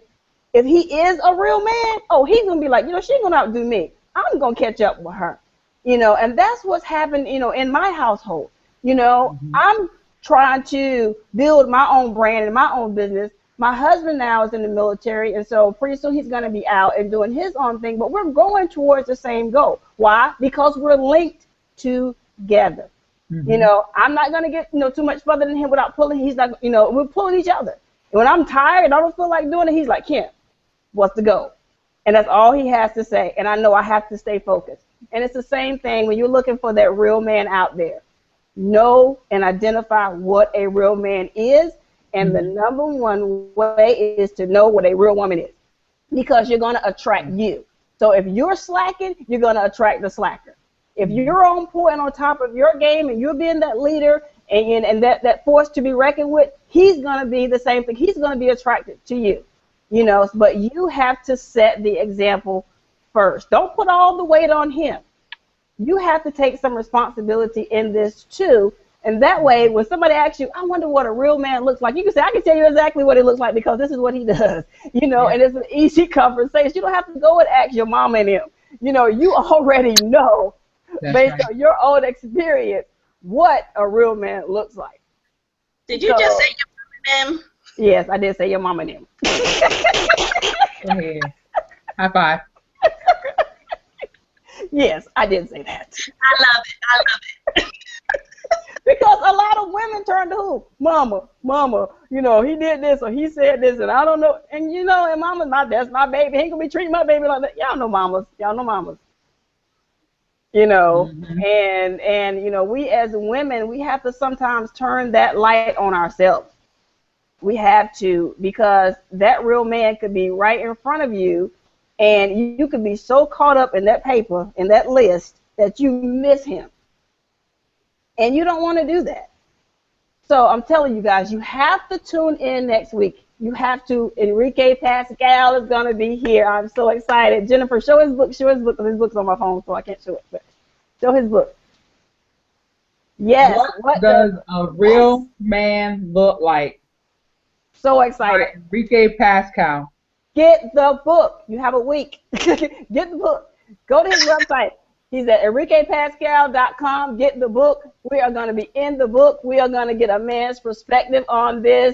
if he is a real man, oh, he's going to be like, she ain't going to outdo me. I'm going to catch up with her. You know, and that's what's happened, you know, in my household. You know, I'm trying to build my own brand and my own business. My husband now is in the military, and so pretty soon he's going to be out and doing his own thing, but we're going towards the same goal. Why? Because we're linked together. You know, I'm not going to get, you know, too much further than him without pulling. He's like, you know, we're pulling each other. And when I'm tired and I don't feel like doing it, he's like, Kim, what's the goal? And that's all he has to say. And I know I have to stay focused. And it's the same thing when you're looking for that real man out there. Know and identify what a real man is. And the number one way is to know what a real woman is, because you're going to attract you. So if you're slacking, you're going to attract the slacker. If you're on point, on top of your game, and you're being that leader and that force to be reckoned with, he's going to be the same thing. He's going to be attracted to you, you know. But you have to set the example first. Don't put all the weight on him. You have to take some responsibility in this too. And that way, when somebody asks you, I wonder what a real man looks like, you can say, I can tell you exactly what it looks like because this is what he does, you know, and it's an easy conversation. You don't have to go and ask your mom and him. You know, you already know, based on your own experience, what a real man looks like. Did you just say your mom and him? Yes, I did say your mom and him. Go ahead. High five. Yes, I did say that. I love it. I love it. Because a lot of women turn to who? Mama, you know, he did this or he said this and I don't know. And, you know, and mama's that's my baby. He ain't going to be treating my baby like that. Y'all know mamas. You know, and, you know, we as women, we have to sometimes turn that light on ourselves. We have to, because that real man could be right in front of you, and you could be so caught up in that paper, in that list, that you miss him. And you don't want to do that. So I'm telling you guys, you have to tune in next week. You have to. Enrique Pascal is going to be here. I'm so excited. Jennifer, show his book. Show his book. His book's on my phone, so I can't show it. But show his book. Yes. What does a real man look like? So excited. Enrique Pascal. Get the book. You have a week. Get the book. Go to his website. He's at enriquepascal.com. Get the book. We are going to be in the book. We are going to get a man's perspective on this.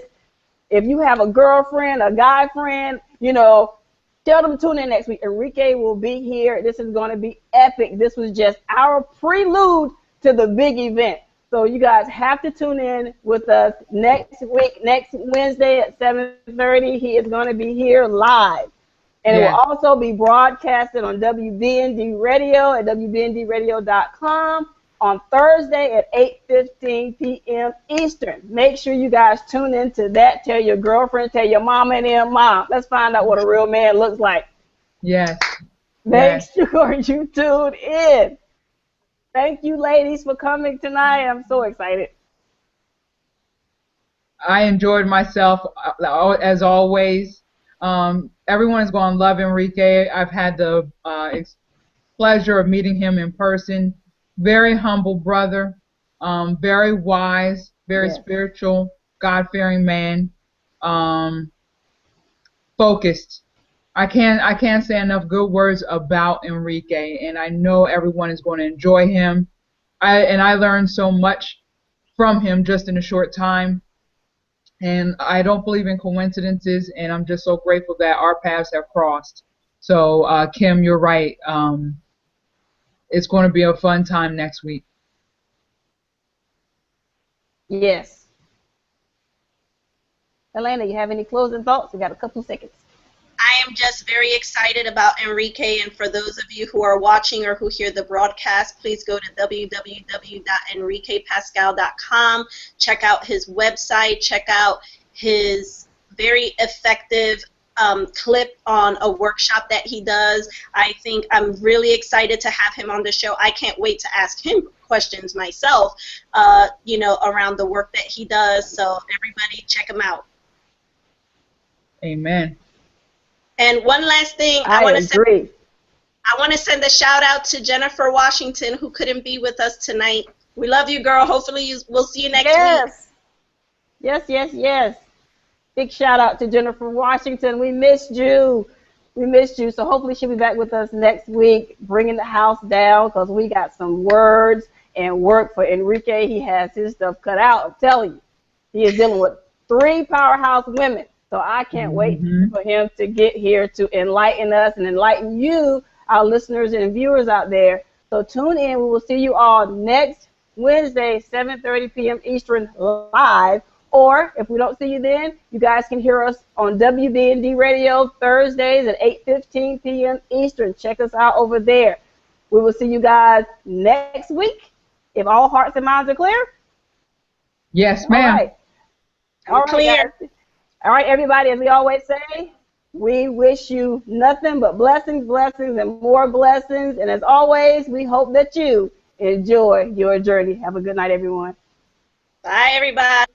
If you have a girlfriend, a guy friend, you know, tell them to tune in next week. Enrique will be here. This is going to be epic. This was just our prelude to the big event. So you guys have to tune in with us next week, next Wednesday at 7:30. He is going to be here live. And it will also be broadcasted on WBND Radio at WBNDradio.com on Thursday at 8:15 p.m. Eastern. Make sure you guys tune into that. Tell your girlfriend, tell your mama and them, Mom, let's find out what a real man looks like. Yes. Make sure you tune in. Thank you, ladies, for coming tonight. I'm so excited. I enjoyed myself, as always. Everyone is going to love Enrique. I've had the pleasure of meeting him in person. Very humble brother, very wise, very spiritual, God-fearing man, focused. I can't say enough good words about Enrique, and I know everyone is going to enjoy him. I learned so much from him just in a short time. And I don't believe in coincidences, and I'm just so grateful that our paths have crossed. So, Kim, you're right. It's going to be a fun time next week. Yes. Elena, you have any closing thoughts? We got a couple seconds. I am just very excited about Enrique, and for those of you who are watching or who hear the broadcast, please go to www.enriquepascal.com. Check out his website. Check out his very effective clip on a workshop that he does. I think I'm really excited to have him on the show. I can't wait to ask him questions myself, you know, around the work that he does. So everybody check him out. Amen. And one last thing, I want to send a shout out to Jennifer Washington, who couldn't be with us tonight. We love you, girl. Hopefully we'll see you next week. Yes. Big shout out to Jennifer Washington. We missed you. We missed you. So hopefully she'll be back with us next week, bringing the house down, because we got some words and work for Enrique. He has his stuff cut out. I'm telling you, he is dealing with 3 powerhouse women. So I can't wait for him to get here to enlighten us and enlighten you, our listeners and viewers out there. So tune in. We will see you all next Wednesday, 7:30 p.m. Eastern live. Or if we don't see you then, you guys can hear us on WBND Radio Thursdays at 8:15 p.m. Eastern. Check us out over there. We will see you guys next week if all hearts and minds are clear. Yes, ma'am. All right. All right, clear. guys. All right, everybody, as we always say, we wish you nothing but blessings, blessings, and more blessings. And as always, we hope that you enjoy your journey. Have a good night, everyone. Bye, everybody.